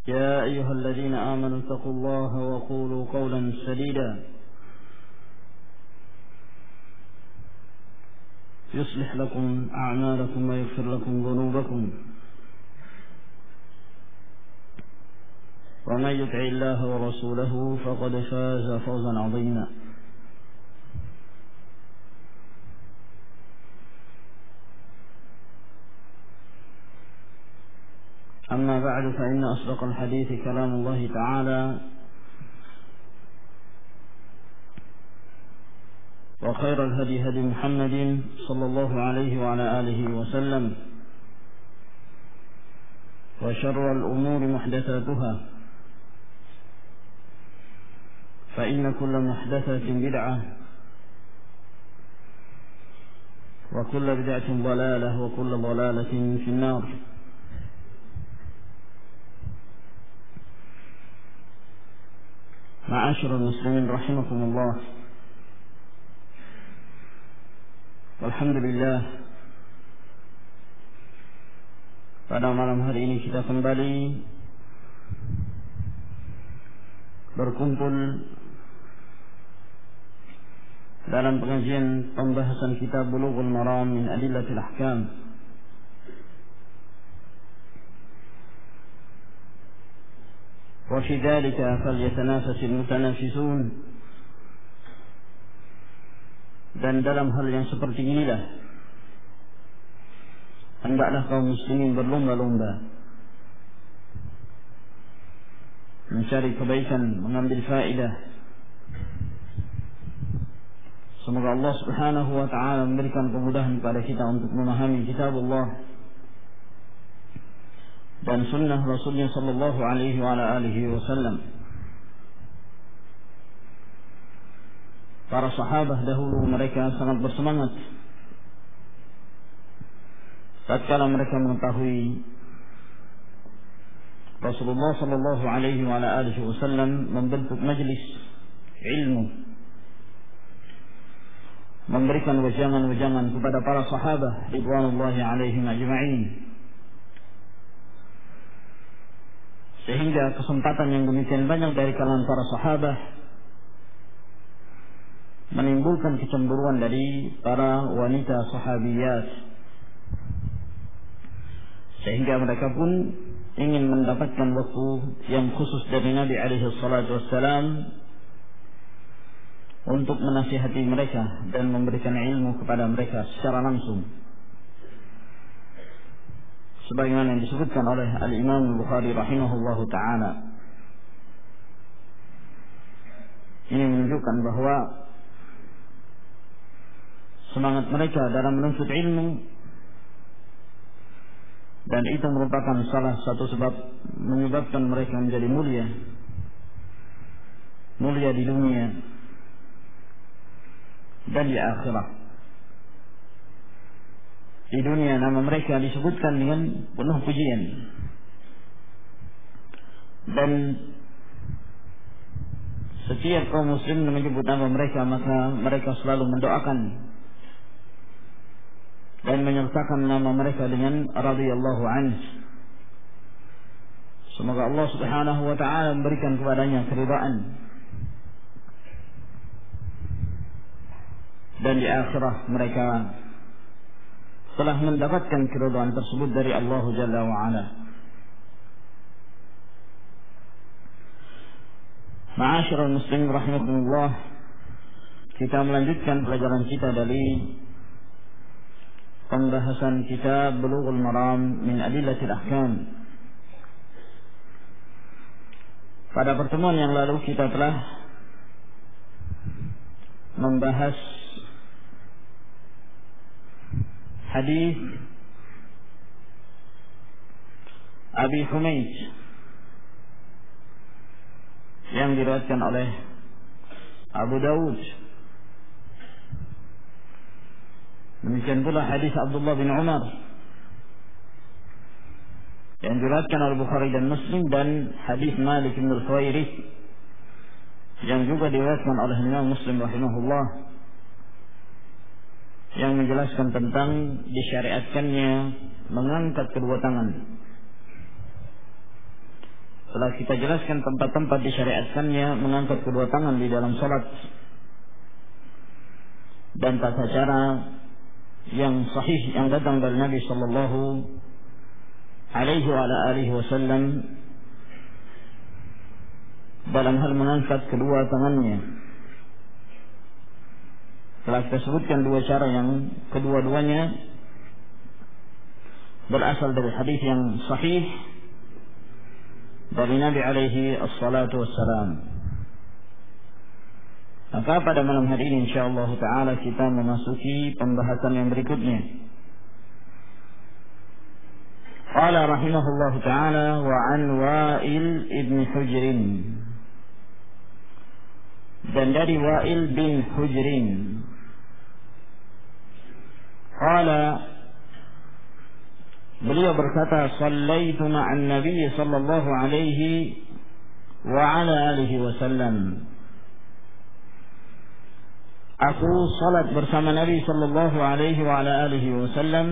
يا أيها الذين آمنوا اتقوا الله وقولوا قولا سديدا يصلح لكم أعمالكم ويغفر لكم ذنوبكم ومن يطع الله ورسوله فقد فاز فوزا عظيما. أما بعد فإن أصدق الحديث كلام الله تعالى وخير الهدي هدي محمد صلى الله عليه وعلى آله وسلم وشر الأمور محدثاتها فإن كل محدثة بدعة وكل بدعة ضلالة وكل ضلالة في النار. معاشر المسلمين رحمكم الله. Alhamdulillah, pada malam hari ini kita kembali berkumpul dalam pengajian pembahasan kitab Bulughul Maram min Adillatil Ahkam. Wa fi dzalika falyatanafasil mutanafisun. Dan dalam hal yang seperti inilah hendaklah kaum muslimin berlomba-lomba mencari kebaikan, mengambil faedah. Semoga Allah Subhanahu wa taala memberikan kemudahan kepada kita untuk memahami kitab Allah dan sunnah Rasulnya sallallahu alaihi wa alihi wasallam. Para sahabat dahulu mereka sangat bersemangat tatkala mereka mengetahui Rasulullah sallallahu alaihi wa alihi wasallam membentuk majlis ilmu, memberikan wejangan-wejangan kepada para sahabat ridwanullahi alaihim ajma'in, sehingga kesempatan yang demikian banyak dari kalangan para sahabat menimbulkan kecemburuan dari para wanita sahabiyat, sehingga mereka pun ingin mendapatkan waktu yang khusus dari Nabi alaihi salatu wassalam untuk menasihati mereka dan memberikan ilmu kepada mereka secara langsung, sebagaimana yang disebutkan oleh Al-Imam Bukhari rahimahullahu ta'ala. Ini menunjukkan bahwa semangat mereka dalam menuntut ilmu, dan itu merupakan salah satu sebab menyebabkan mereka menjadi mulia di dunia dan di akhirat. Di dunia nama mereka disebutkan dengan penuh pujian, dan setiap kaum muslim menyebut nama mereka, maka mereka selalu mendoakan dan menyertakan nama mereka dengan radhiyallahu anhu. Semoga Allah Subhanahu wa taala memberikan kepadanya keridhaan, dan di akhirat mereka telah mendapatkan keridhaan tersebut dari Allah Jalla wa Ala. Ma'asyiral muslimin rahimakumullah, kita melanjutkan pelajaran kita dari pembahasan kitab Bulughul Maram min Adillatil Ahkam. Pada pertemuan yang lalu kita telah membahas hadis Abi Humaid yang diriwayatkan oleh Abu Dawud. Demikian pula hadis Abdullah bin Umar yang diriwayatkan oleh Bukhari dan Muslim, dan hadis Malik bin Al-Khuwairith yang juga diriwayatkan oleh Imam Muslim rahimahullah, yang menjelaskan tentang disyariatkannya mengangkat kedua tangan telah kita jelaskan tempat-tempat disyariatkannya mengangkat kedua tangan di dalam salat dan tata cara yang sahih yang datang dari Nabi sallallahu alaihi wa alihi wasallam dalam hal mengangkat kedua tangannya. Telah kita sebutkan dua cara yang kedua-duanya berasal dari hadis yang sahih dari Nabi alaihi assalatu wassalam. Maka pada malam hari ini insyaallah ta'ala kita memasuki pembahasan yang berikutnya. Qala rahimahullah ta'ala wa an Wa'il ibn Hujrin, dan dari Wa'il bin Hujrin qala, beliau berkata, sallaitu ma'an Nabi sallallahu alaihi wa ala alihi wasallam, aku salat bersama Nabi sallallahu alaihi wa ala alihi wasallam,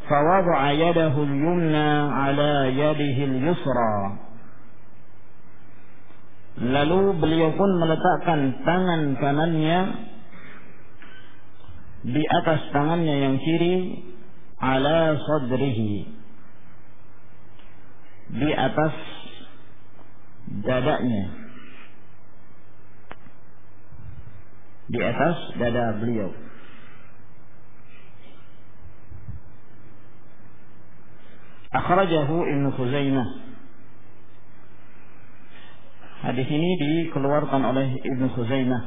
fawada'a yadahu al-yumna ala yadihi al-yusra, lalu beliau pun meletakkan tangan kanannya di atas tangannya yang kiri, ala sadrihi, di atas dadanya, di atas dada beliau. Akhrajahu Ibnu Khuzaimah. Hadis ini dikeluarkan oleh Ibnu Khuzaimah,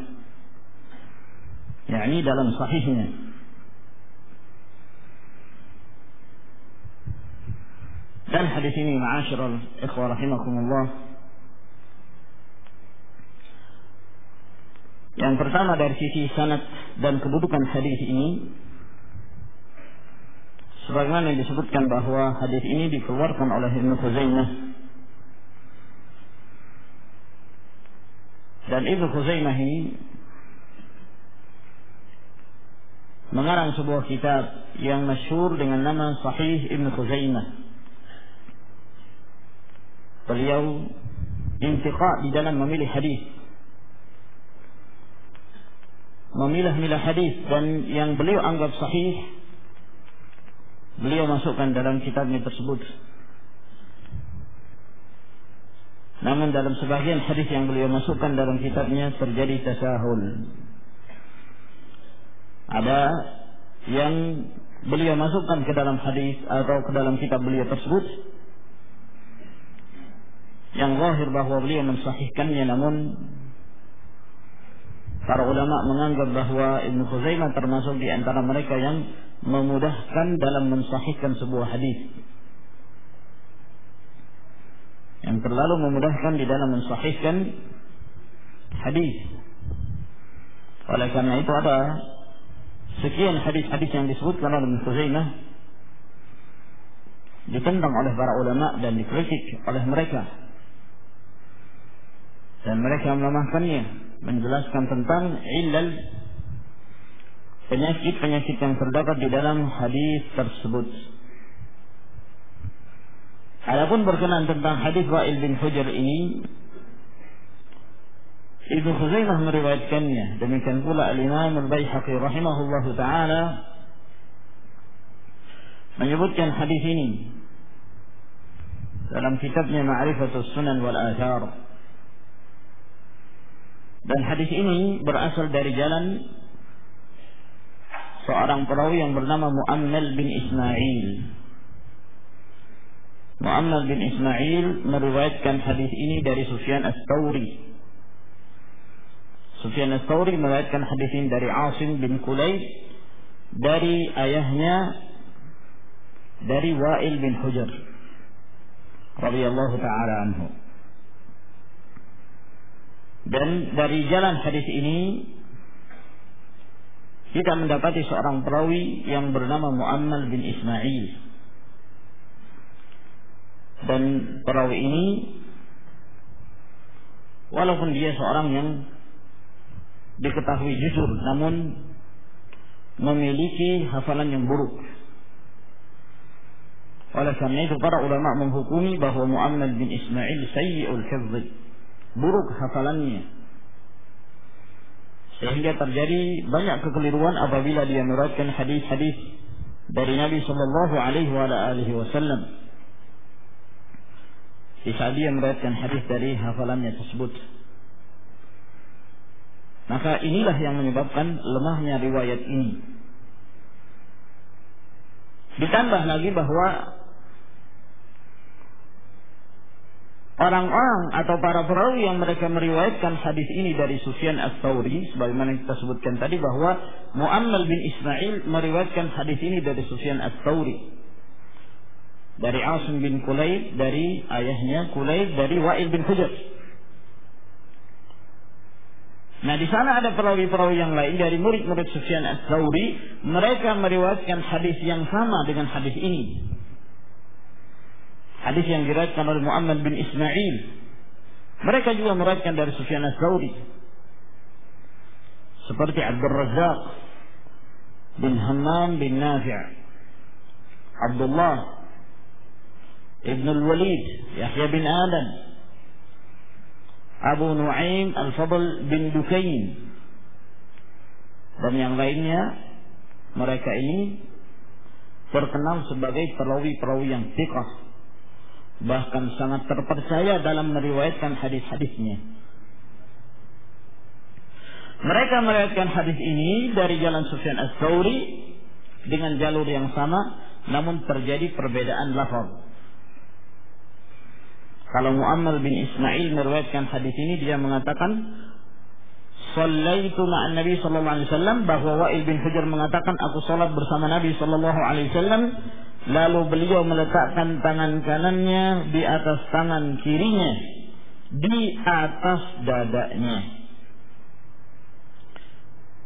yakni dalam sahihnya. Dan hadis ini ma'asyiral ikhwah rahimakumullah, yang pertama dari sisi sanad dan kedudukan hadis ini, sebagaimana yang disebutkan bahwa hadis ini dikeluarkan oleh Ibnu Khuzaimah, dan Ibnu Khuzaimah ini mengarang sebuah kitab yang masyhur dengan nama Sahih Ibnu Khuzaimah. Beliau intiqa di dalam memilih hadis, memilah-milah hadis, dan yang beliau anggap sahih beliau masukkan dalam kitabnya tersebut. Namun dalam sebagian hadis yang beliau masukkan dalam kitabnya terjadi tasahul. Ada yang beliau masukkan ke dalam hadis atau ke dalam kitab beliau tersebut yang zahir bahwa beliau mensahihkannya, namun para ulama menganggap bahwa Ibnu Khuzaimah termasuk di antara mereka yang memudahkan dalam mensahihkan sebuah hadis, yang terlalu memudahkan di dalam mensahihkan hadis. Oleh karena itu ada sekian hadis-hadis yang disebutkan oleh Ibnu Khuzaimah ditentang oleh para ulama dan dikritik oleh mereka, dan mereka melemahkannya, menjelaskan tentang ilal, penyakit-penyakit yang terdapat di dalam hadis tersebut. Adapun berkenaan tentang hadis Wa'il bin Hujr ini, Ibnu Khuzaimah meriwayatkannya, demikian pula Al-Imam Al-Baihaqi rahimahullahu ta'ala menyebutkan hadis ini dalam kitabnya Ma'rifatus Sunan wal Athar. Dan hadis ini berasal dari jalan seorang perawi yang bernama Mu'ammal bin Ismail. Mu'ammal bin Ismail meriwayatkan hadis ini dari Sufyan Ats-Tsauri. Sufyan Ats-Tsauri meriwayatkan hadis ini dari Asim bin Kulayb, dari ayahnya, dari Wa'il bin Hujr radhiyallahu ta'ala anhu. Dan dari jalan hadis ini kita mendapati seorang perawi yang bernama Mu'ammal bin Ismail. Dan perawi ini walaupun dia seorang yang diketahui jujur, namun memiliki hafalan yang buruk. Oleh karena itu para ulama menghukumi bahwa Mu'ammal bin Ismail sayyi'ul hifz, buruk hafalannya, sehingga terjadi banyak kekeliruan apabila dia meriwayatkan hadis-hadis dari Nabi sallallahu alaihi wasallam. Di saat dia meriwayatkan hadis dari hafalannya tersebut, maka inilah yang menyebabkan lemahnya riwayat ini. Ditambah lagi bahwa orang-orang atau para perawi yang mereka meriwayatkan hadis ini dari Sufyan Ats-Tsauri, sebagaimana kita sebutkan tadi bahwa Mu'ammal bin Ismail meriwayatkan hadis ini dari Sufyan Ats-Tsauri, dari Asim bin Kulayb, dari ayahnya Kulayb, dari Wa'il bin Hujr. Nah, di sana ada perawi-perawi yang lain dari murid-murid Sufyan Ats-Tsauri, mereka meriwayatkan hadis yang sama dengan hadis ini. Hadis yang diriwayatkan oleh Mu'ammal bin Ismail, mereka juga meriwayatkan dari Sufyan Ats-Tsauri, seperti Abdul Razzaq bin Hammam bin Nafi', Abdullah ibn al-Walid, Yahya bin Adam, Abu Nu'aim Al-Fadl bin Dukain, dan yang lainnya. Mereka ini terkenal sebagai perawi-perawi yang thiqah, bahkan sangat terpercaya dalam meriwayatkan hadis-hadisnya. Mereka meriwayatkan hadis ini dari jalan Sufyan Ats-Tsauri dengan jalur yang sama, namun terjadi perbedaan lafaz. Kalau Mu'ammal bin Ismail meriwayatkan hadis ini, dia mengatakan Shallaitu ma'an Nabi sallallahu alaihi wasallam, bahwa Wa'il bin Hujr mengatakan aku salat bersama Nabi sallallahu alaihi wasallam, lalu beliau meletakkan tangan kanannya di atas tangan kirinya, di atas dadanya.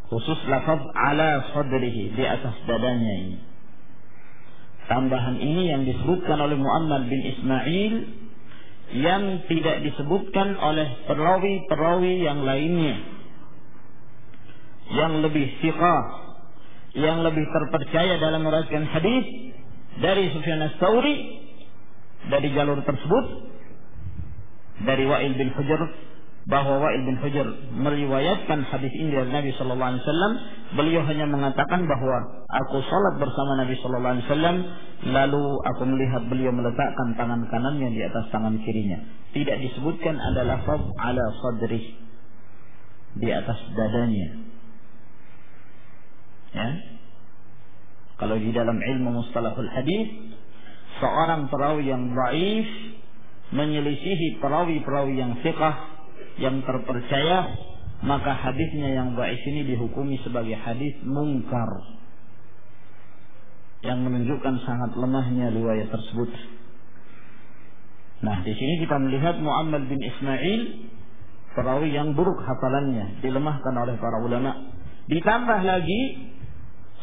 Khusus lafaz ala sadrihi, di atas dadanya ini. Tambahan ini yang disebutkan oleh Mu'ammal bin Ismail, yang tidak disebutkan oleh perawi-perawi yang lainnya, yang lebih thiqah, yang lebih terpercaya dalam meriwayatkan hadis dari Sufyan Ats-Tsauri, dari jalur tersebut, dari Wa'il bin Hujr, bahwa Wa'il bin Hujr meriwayatkan hadis ini dari Nabi sallallahu alaihi wasallam. Beliau hanya mengatakan bahwa aku salat bersama Nabi sallallahu alaihi wasallam, lalu aku melihat beliau meletakkan tangan kanannya di atas tangan kirinya. Tidak disebutkan ada lafaz ala sadrih, di atas dadanya. Ya. Kalau di dalam ilmu mustalahul hadis, seorang perawi yang dhaif menyelisihi perawi-perawi yang thiqah, yang terpercaya, maka hadisnya yang dhaif ini dihukumi sebagai hadis munkar, yang menunjukkan sangat lemahnya riwayat tersebut. Nah, di sini kita melihat Mu'ammal bin Ismail, perawi yang buruk hafalannya, dilemahkan oleh para ulama. Ditambah lagi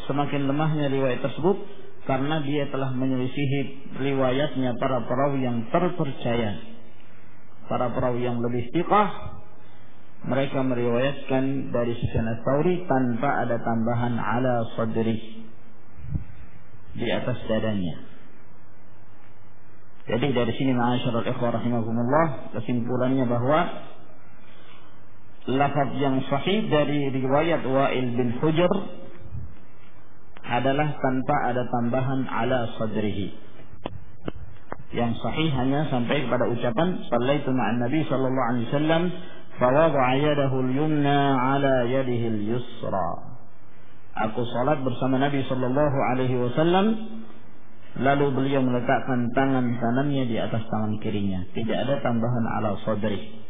semakin lemahnya riwayat tersebut karena dia telah menyelisihi riwayatnya para perawi yang terpercaya, para perawi yang lebih thiqah. Mereka meriwayatkan dari Sufyan Ats-Tsauri tanpa ada tambahan ala sadri, di atas dadanya. Jadi dari sini ma'asyiral ikhwah rahimakumullah, kesimpulannya bahwa lafaz yang sahih dari riwayat Wa'il bin Hujr adalah tanpa ada tambahan ala sadrihi. Yang sahih hanya sampai kepada ucapan Shallaitu ma'an Nabi sallallahu alaihi wasallam fawada'a yadahu al-yumna ala yadihi al-yusra. Aku salat bersama Nabi sallallahu alaihi wasallam, lalu beliau meletakkan tangan kanannya di atas tangan kirinya. Tidak ada tambahan ala sadri.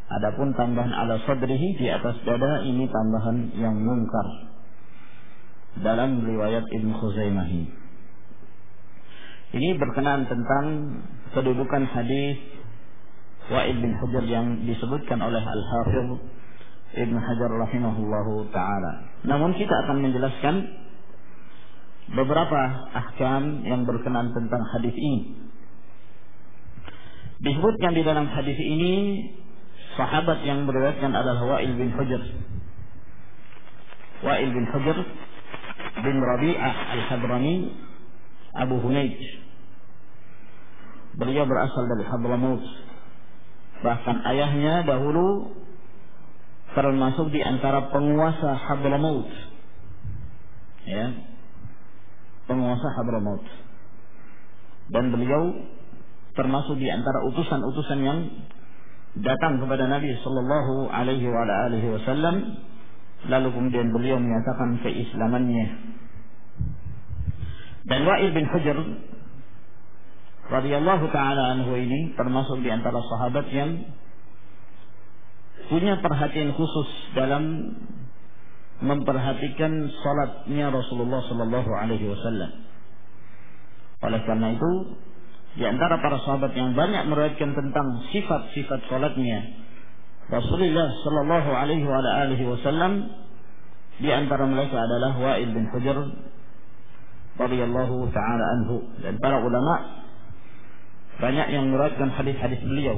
Adapun tambahan ala sadrihi, di atas dada, ini tambahan yang munkar dalam riwayat Ibnu Khuzaimah. Ini berkenaan tentang kedudukan hadis Wa'il bin Hujr yang disebutkan oleh Al-Hafidh Ibnu Hajar rahimahullahu ta'ala. Namun kita akan menjelaskan beberapa ahkam yang berkenaan tentang hadis ini. Disebutkan di dalam hadis ini sahabat yang meriwayatkan adalah Wa'il bin Hujr. Wa'il bin Hujr bin Rabi'ah Al-Hadrami Abu Hunayd beliau berasal dari Hadramaut. Bahkan ayahnya dahulu termasuk di antara penguasa Hadramaut. Ya, penguasa Hadramaut. Dan beliau termasuk di antara utusan-utusan yang datang kepada Nabi sallallahu alaihi wasallam, lalu kemudian beliau menyatakan keislamannya. Dan Wa'il bin Hujr radhiyallahu taala anhu ini termasuk di antara sahabat yang punya perhatian khusus dalam memperhatikan salatnya Rasulullah sallallahu alaihi wasallam. Oleh karena itu, di antara para sahabat yang banyak meriwayatkan tentang sifat-sifat salatnya Rasulullah sallallahu alaihi wasallam, di antara mereka adalah Wa'il bin Hujr radhiyallahu taala anhu. Dan para ulama banyak yang meriwayatkan hadis-hadis beliau.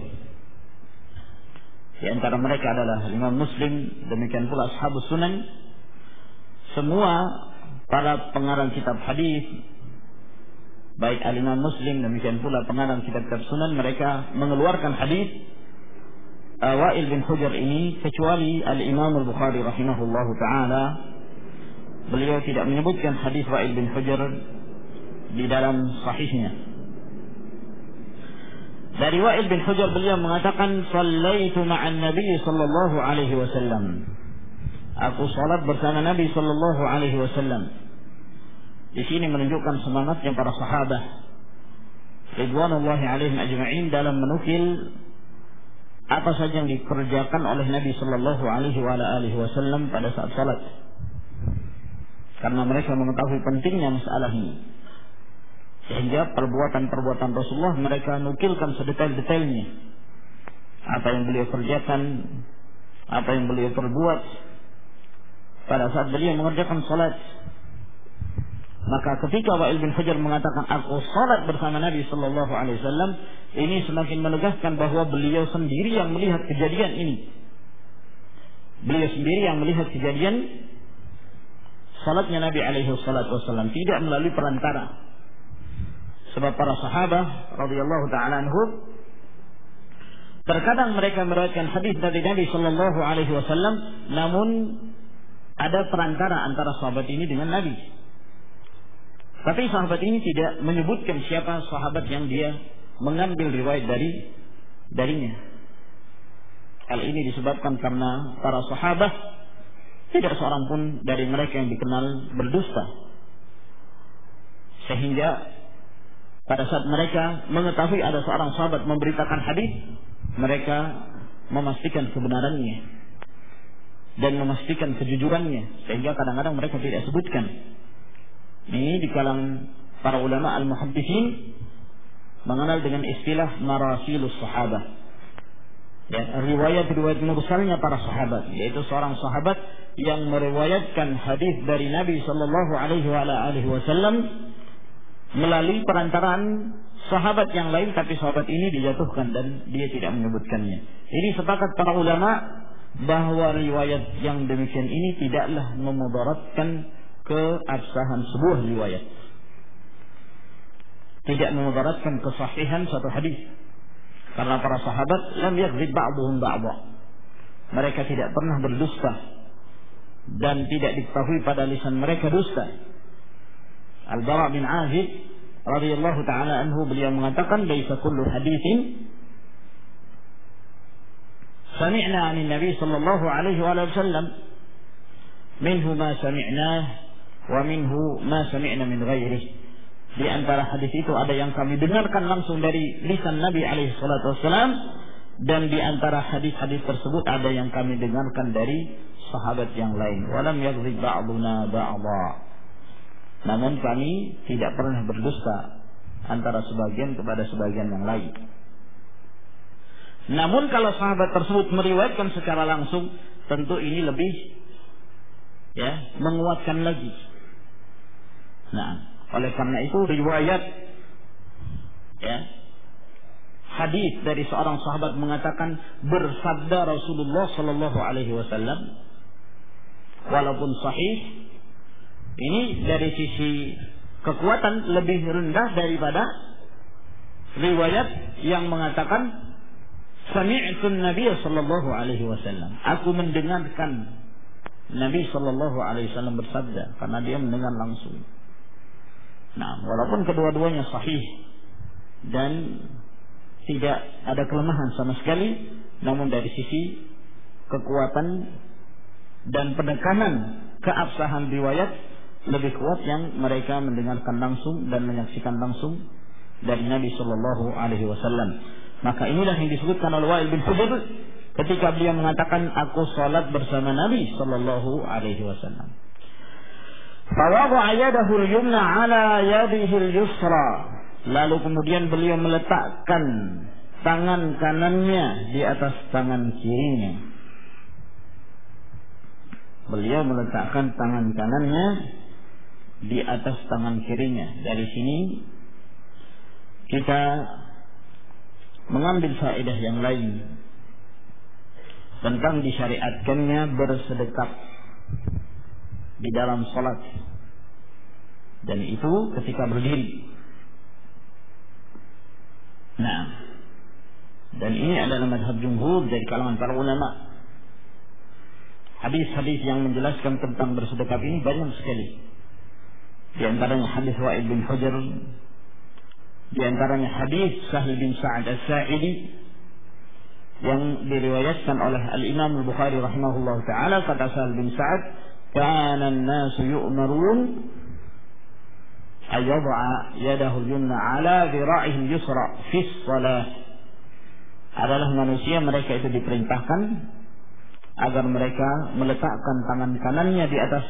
Di antara mereka adalah Imam Muslim, demikian pula Ashabus Sunan. Semua para pengarang kitab hadis, baik Al-Imam Muslim, demikian pula pengarang kitab-kitab Sunan, mereka mengeluarkan hadis Wa'il bin Hujr ini, kecuali Al-Imam Al-Bukhari rahimahullahu ta'ala. Beliau tidak menyebutkan hadis Wa'il bin Hujr di dalam sahihnya. Dari Wa'il bin Hujr beliau mengatakan, "Shallaitu ma'an Nabi sallallahu alaihi wasallam." Aku salat bersama Nabi sallallahu alaihi wasallam. Di sini menunjukkan semangatnya para sahabat ridwanullahi alaihim ajma'in dalam menukil apa saja yang dikerjakan oleh Nabi sallallahu alaihi wasallam pada saat salat. Karena mereka mengetahui pentingnya masalah ini. Sehingga perbuatan-perbuatan Rasulullah mereka nukilkan sedetail-detailnya. Apa yang beliau kerjakan, apa yang beliau perbuat pada saat beliau mengerjakan salat. Maka ketika Wa'il bin Hujr mengatakan aku salat bersama Nabi sallallahu alaihi wasallam, ini semakin menegaskan bahwa beliau sendiri yang melihat kejadian ini. Beliau sendiri yang melihat kejadian salatnya Nabi alaihi wasallam, tidak melalui perantara. Sebab para sahabat radhiyallahu ta'ala anhum terkadang mereka meriwayatkan hadis dari Nabi sallallahu alaihi wasallam, namun ada perantara antara sahabat ini dengan Nabi. Tapi sahabat ini tidak menyebutkan siapa sahabat yang dia mengambil riwayat darinya. Hal ini disebabkan karena para sahabat tidak seorang pun dari mereka yang dikenal berdusta. Sehingga pada saat mereka mengetahui ada seorang sahabat memberitakan hadis, mereka memastikan kebenarannya dan memastikan kejujurannya, sehingga kadang-kadang mereka tidak sebutkan. Ini di kalangan para ulama al-muhadditsin mengenal dengan istilah marasilus sahabah. Ya, riwayat-riwayat mursalnya para sahabat, yaitu seorang sahabat yang meriwayatkan hadis dari Nabi sallallahu alaihi wasallam melalui perantaraan sahabat yang lain, tapi sahabat ini dijatuhkan dan dia tidak menyebutkannya. Ini sepakat para ulama bahwa riwayat yang demikian ini tidaklah memudaratkan keabsahan sebuah riwayat, tidak memudaratkan kesahihan satu hadis, karena para sahabat lam yakdzib ba'dhum ba'dha, mereka tidak pernah berdusta dan tidak diketahui pada lisan mereka dusta. Al-Bara' bin Azib radhiyallahu ta'ala anhu beliau mengatakan, "Laisa kullu haditsin sami'na 'anil Nabi sallallahu alaihi wasallam minhu ma sami'nah wa minhu ma sami'na min ghairihi." Di antara hadis itu ada yang kami dengarkan langsung dari lisan Nabi alaihi salatu wasallam, dan di antara hadis-hadis tersebut ada yang kami dengarkan dari sahabat yang lain. Walam yakdzib ba'duna ba'dha. Namun kami tidak pernah berdusta antara sebagian kepada sebagian yang lain. Namun kalau sahabat tersebut meriwayatkan secara langsung, tentu ini lebih menguatkan lagi. Nah, oleh karena itu riwayat hadis dari seorang sahabat mengatakan bersabda Rasulullah sallallahu alaihi wasallam, walaupun sahih, ini dari sisi kekuatan lebih rendah daripada riwayat yang mengatakan sami'tu Nabi sallallahu alaihi wasallam. Aku mendengarkan Nabi sallallahu alaihi wasallam bersabda, karena dia mendengar langsung. Nah, walaupun kedua-duanya sahih dan tidak ada kelemahan sama sekali, namun dari sisi kekuatan dan penekanan keabsahan riwayat lebih kuat yang mereka mendengarkan langsung dan menyaksikan langsung dari Nabi sallallahu alaihi wasallam. Maka inilah yang disebutkan oleh Wa'il bin Hujr ketika beliau mengatakan, aku salat bersama Nabi sallallahu alaihi wasallam. Fawada'a yadahu al-yumna 'ala yadihi al-yusra. Lalu kemudian beliau meletakkan tangan kanannya di atas tangan kirinya. Beliau meletakkan tangan kanannya di atas tangan kirinya. Dari sini kita mengambil faedah yang lain tentang disyariatkannya bersedekap di dalam salat, dan itu ketika berdiri. Nah, dan ini adalah mazhab jumhur dari kalangan para ulama. Hadis-hadis yang menjelaskan tentang bersedekap ini banyak sekali. Di antaranya hadis Wa'il bin Hujr, di antaranya hadis Sahal bin Sa'ad As-Sa'idi yang diriwayatkan oleh Al-Imam Al-Bukhari rahimahullah ta'ala. Kata Sahal bin Sa'ad, kana an-nasu yu'marun ayyad'a yadahu al-yumna 'ala dhira'ihi al-yusra fi as-salah. Adalah manusia, mereka itu diperintahkan agar mereka meletakkan tangan kanannya di atas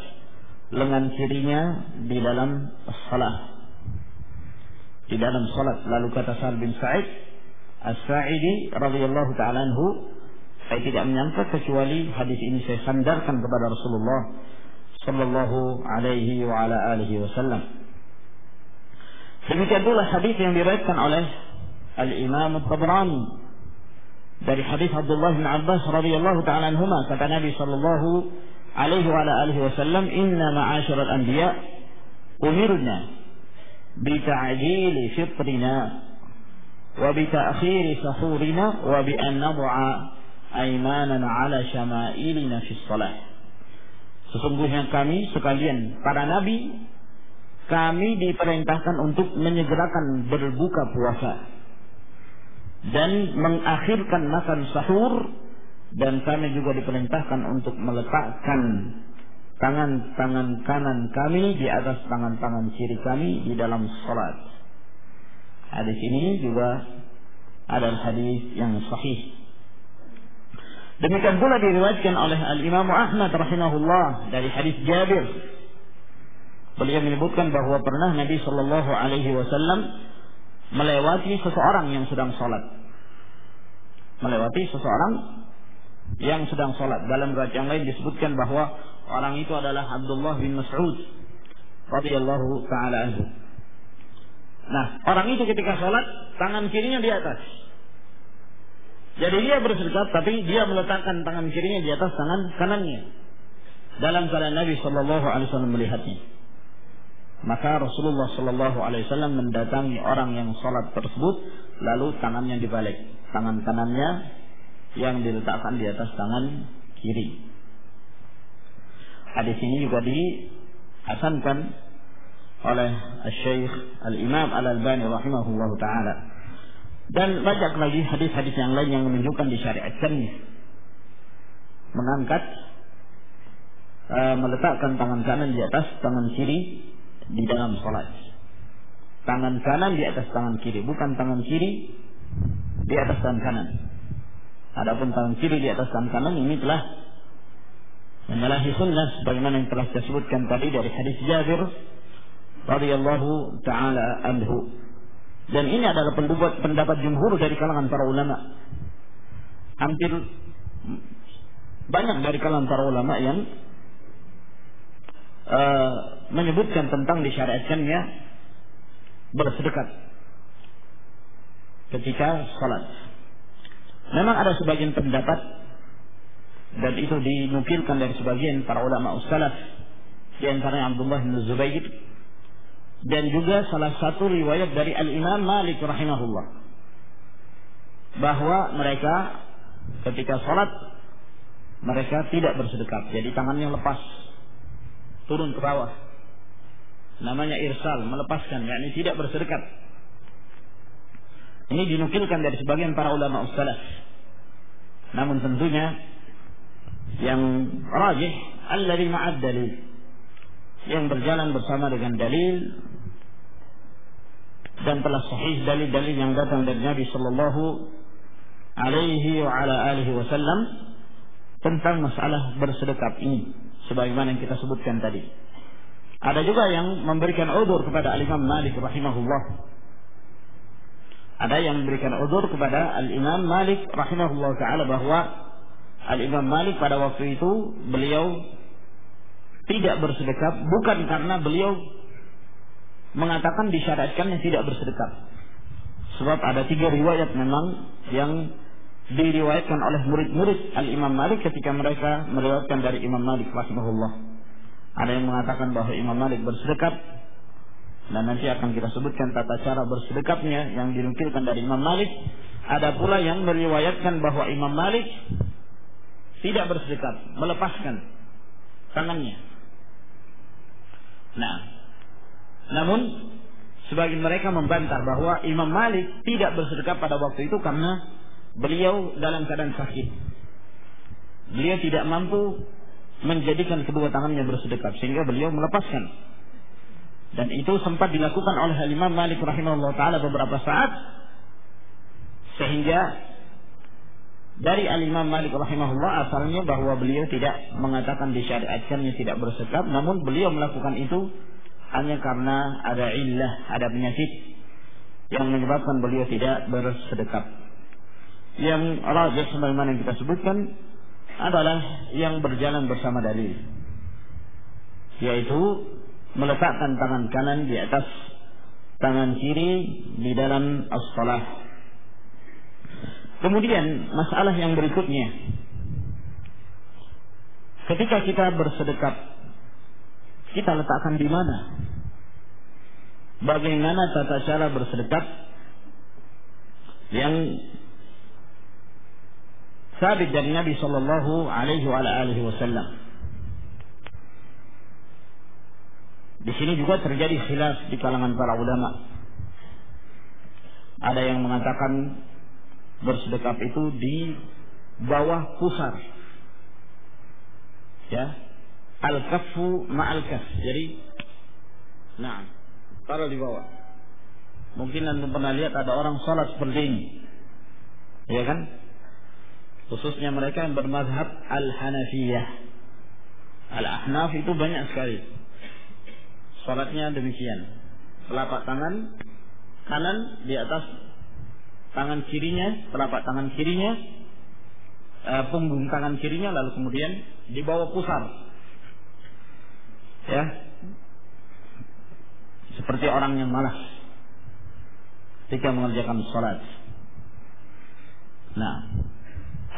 lengan kirinya di dalam salat. Di dalam salat. Lalu kata Sa'ad bin Sa'id As-Sa'idi radhiyallahu ta'ala anhu, saya tidak menyangka kecuali hadis ini saya sandarkan kepada Rasulullah sallallahu alaihi wa ala alihi wasallam. Demikian pula hadis yang diriwayatkan oleh Al-Imam At-Tabrani dari hadis Abdullah bin Abbas radhiyallahu ta'ala anhuma, kata Nabi sallallahu alaihi wa ala alihi wasallam, inna ma'asyiral anbiya umirna bita'jili fitrina wa bita'khiri sahurina wa bi an nad'a aymanana 'ala syama'ilina fi shalah. Sesungguhnya kami sekalian para nabi, kami diperintahkan untuk menyegerakan berbuka puasa dan mengakhirkan makan sahur, dan kami juga diperintahkan untuk meletakkan tangan-tangan kanan kami di atas tangan-tangan kiri kami di dalam salat. Hadis ini juga adalah hadis yang sahih. Demikian pula diriwayatkan oleh Al-Imam Ahmad rahimahullah dari hadis Jabir. Beliau menyebutkan bahwa pernah Nabi sallallahu alaihi wasallam melewati seseorang yang sedang salat. Melewati seseorang yang sedang salat. Dalam riwayat yang lain disebutkan bahwa orang itu adalah Abdullah bin Mas'ud radhiyallahu ta'ala anhu. Nah, orang itu ketika salat tangan kirinya di atas. Jadi dia bersedekap, tapi dia meletakkan tangan kirinya di atas tangan kanannya. Dalam keadaan Nabi sallallahu alaihi wasallam melihatnya. Maka Rasulullah sallallahu alaihi wasallam mendatangi orang yang salat tersebut, lalu tangannya dibalik. Tangan kanannya yang diletakkan di atas tangan kiri. Hadis ini juga dihasankan oleh Syekh Al-Imam Al-Albani rahimahullahu ta'ala. Dan banyak lagi hadis-hadis yang lain yang menunjukkan disyariatkannya mengangkat, meletakkan tangan kanan di atas tangan kiri di dalam salat. Tangan kanan di atas tangan kiri, bukan tangan kiri di atas tangan kanan. Adapun tangan kiri di atas tangan kanan ini telah menyalahi sunnah sebagaimana yang telah saya sebutkan tadi dari hadis Jabir radhiyallahu ta'ala anhu. Dan ini adalah pendapat jumhur dari kalangan para ulama. Hampir banyak dari kalangan para ulama yang menyebutkan tentang disyariatkannya bersedekap ketika salat. Memang ada sebagian pendapat, dan itu dinukilkan dari sebagian para ulama salaf, di antaranya Abdullah bin Zubair, dan juga salah satu riwayat dari Al-Imam Malik rahimahullah, bahwa mereka ketika sholat mereka tidak bersedekap, jadi tangannya lepas turun ke bawah, namanya irsal, melepaskan, yakni tidak bersedekap. Ini dinukilkan dari sebagian para ulama salaf. Namun tentunya yang rajih alladzi ma'ad dalil, yang berjalan bersama dengan dalil dan telah sahih dalil-dalil yang datang dari Nabi sallallahu alaihi wa ala alihi wasallam tentang masalah bersedekap ini, sebagaimana yang kita sebutkan tadi. Ada juga yang memberikan udzur kepada Al-Imam Malik rahimahullah. Ada yang memberikan udzur kepada Al-Imam Malik rahimahullah ta'ala bahwa Al-Imam Malik pada waktu itu beliau tidak bersedekap bukan karena beliau mengatakan disyariatkannya tidak bersedekap. Sebab ada 3 riwayat memang yang diriwayatkan oleh murid-murid Al-Imam Malik ketika mereka meriwayatkan dari Imam Malik rahimahullah. Ada yang mengatakan bahwa Imam Malik bersedekap, dan nanti akan kita sebutkan tata cara bersedekapnya yang dinukilkan dari Imam Malik. Ada pula yang meriwayatkan bahwa Imam Malik tidak bersedekap, melepaskan tangannya. Nah, namun sebagian mereka membantah bahwa Imam Malik tidak bersedekap pada waktu itu karena beliau dalam keadaan sakit. Beliau tidak mampu menjadikan kedua tangannya bersedekap sehingga beliau melepaskan. Dan itu sempat dilakukan oleh Imam Malik rahimahullah ta'ala beberapa saat, sehingga dari Al-Imam Malik rahimahullah asalnya bahwa beliau tidak mengatakan disyariatkannya tidak bersedekap, namun beliau melakukan itu hanya karena ada illah, ada penyakit yang menyebabkan beliau tidak bersedekap. Yang rajih sebagaimana yang kita sebutkan adalah yang berjalan bersama dalil, yaitu meletakkan tangan kanan di atas tangan kiri di dalam as-shalah. Kemudian masalah yang berikutnya, ketika kita bersedekap, kita letakkan di mana? Bagaimana tata cara bersedekap yang sabit dari Nabi sallallahu alaihi wasallam? Di sini juga terjadi khilaf di kalangan para ulama. Ada yang mengatakan bersedekap itu di bawah pusar, ya, al-kaffu ma'al kaf. Jadi, nah, taruh di bawah. Mungkin anda pernah lihat ada orang sholat seperti ini, ya kan? Khususnya mereka yang bermazhab al-Hanafiyah. Al-Ahnaf itu banyak sekali. Salatnya demikian, telapak tangan kanan di atas tangan kirinya, telapak tangan kirinya, punggung tangan kirinya, lalu kemudian di bawah pusar, ya, seperti orang yang malas ketika mengerjakan salat. Nah,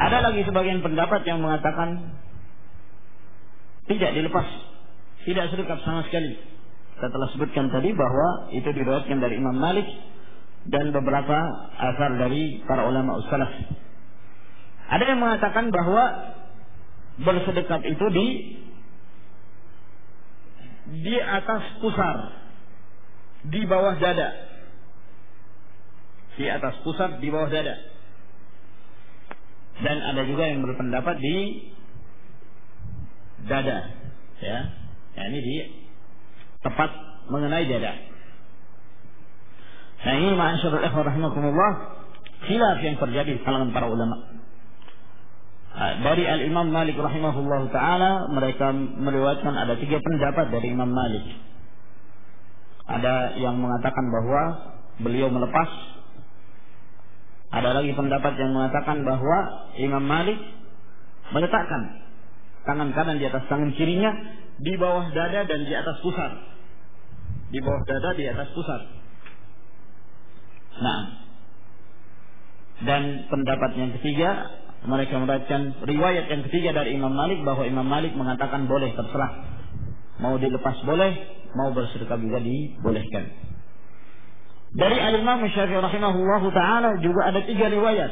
ada lagi sebagian pendapat yang mengatakan tidak dilepas, tidak sedekap sama sekali. Saya telah sebutkan tadi bahwa itu diriwayatkan dari Imam Malik dan beberapa asar dari para ulama salaf. Ada yang mengatakan bahwa bersedekap itu di atas pusar, di bawah dada. Di atas pusar, di bawah dada. Dan ada juga yang berpendapat di dada, ya. Ya, ini di tepat mengenai dada. Nah, ini ma'asyiral ikhwah rahimakumullah, khilaf yang terjadi di kalangan para ulama. Dari Al-Imam Malik rahimahullah ta'ala, mereka meriwayatkan ada 3 pendapat dari Imam Malik. Ada yang mengatakan bahwa beliau melepas. Ada lagi pendapat yang mengatakan bahwa Imam Malik meletakkan tangan kanan di atas tangan kirinya, di bawah dada dan di atas pusar. Di bawah dada, di atas pusar. Nah, dan pendapat yang ketiga, mereka meriwayatkan riwayat yang ketiga dari Imam Malik bahwa Imam Malik mengatakan boleh, terserah. Mau dilepas boleh, mau bersedekah juga dibolehkan. Dari Al-Imam Syafi'i rahimahullahu ta'ala juga ada 3 riwayat.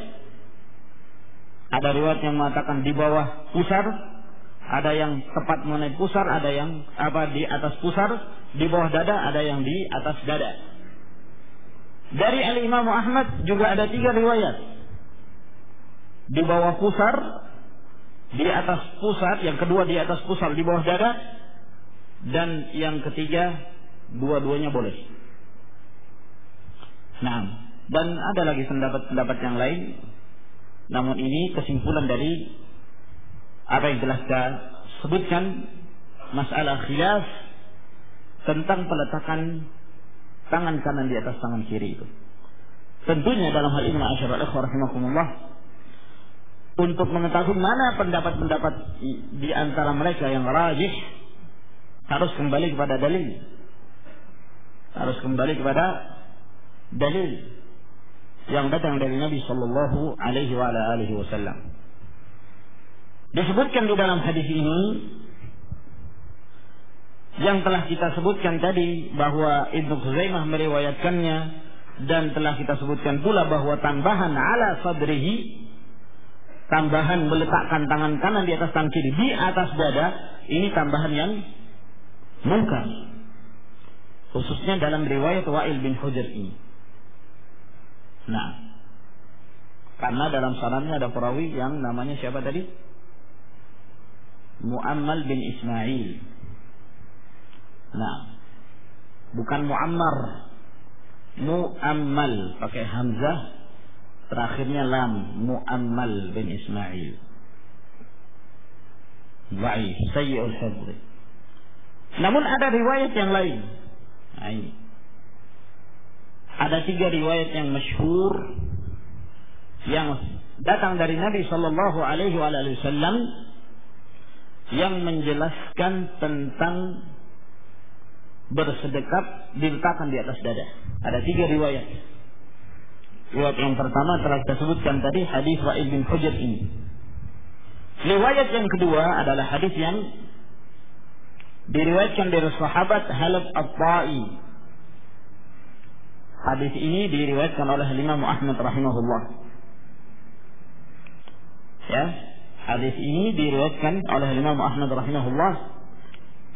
Ada riwayat yang mengatakan di bawah pusar, ada yang tepat mengenai pusar, ada yang di atas pusar, di bawah dada, ada yang di atas dada. Dari Al-Imam Ahmad juga ada 3 riwayat. Di bawah pusar, di atas pusar, yang kedua di atas pusar, di bawah dada, dan yang ketiga dua-duanya boleh. Nah, dan ada lagi pendapat-pendapat yang lain. Namun ini kesimpulan dari apa yang telah kita sebutkan, masalah khilaf tentang peletakan tangan kanan di atas tangan kiri itu. Tentunya dalam hal ini ma'asyiral ikhwah rahimakumullah, untuk mengetahui mana pendapat-pendapat di antara mereka yang rajih, harus kembali kepada dalil. Harus kembali kepada dalil yang datang dari Nabi sallallahu alaihi wa alihi wasallam. Disebutkan di dalam hadis ini yang telah kita sebutkan tadi, bahwa Ibnu Khuzaimah meriwayatkannya, dan telah kita sebutkan pula bahwa tambahan ala sadrihi, tambahan meletakkan tangan kanan di atas tangan kiri di atas dada, ini tambahan yang munkar, khususnya dalam riwayat Wa'il bin Hujr ini. Nah, karena dalam sanadnya ada perawi yang namanya siapa tadi? Mu'ammal bin Ismail. Nah, bukan Mu'ammar, Mu'ammal pakai hamzah, terakhirnya lam. Mu'ammal bin Ismail dhaif, sayyi'ul hifdz. Namun ada riwayat yang lain. Nah, ini ada 3 riwayat yang masyhur yang datang dari Nabi sallallahu alaihi wasallam yang menjelaskan tentang bersedekap diletakkan di atas dada. Ada 3 riwayat. Riwayat yang pertama telah kita sebutkan tadi, hadis Wa'il bin Hujr ini. Riwayat yang kedua adalah hadis yang diriwayatkan dari sahabat Halab At-Ta'i. Hadis ini diriwayatkan oleh Imam Ahmad rahimahullah. Ya, hadis ini diriwayatkan oleh Imam Ahmad rahimahullah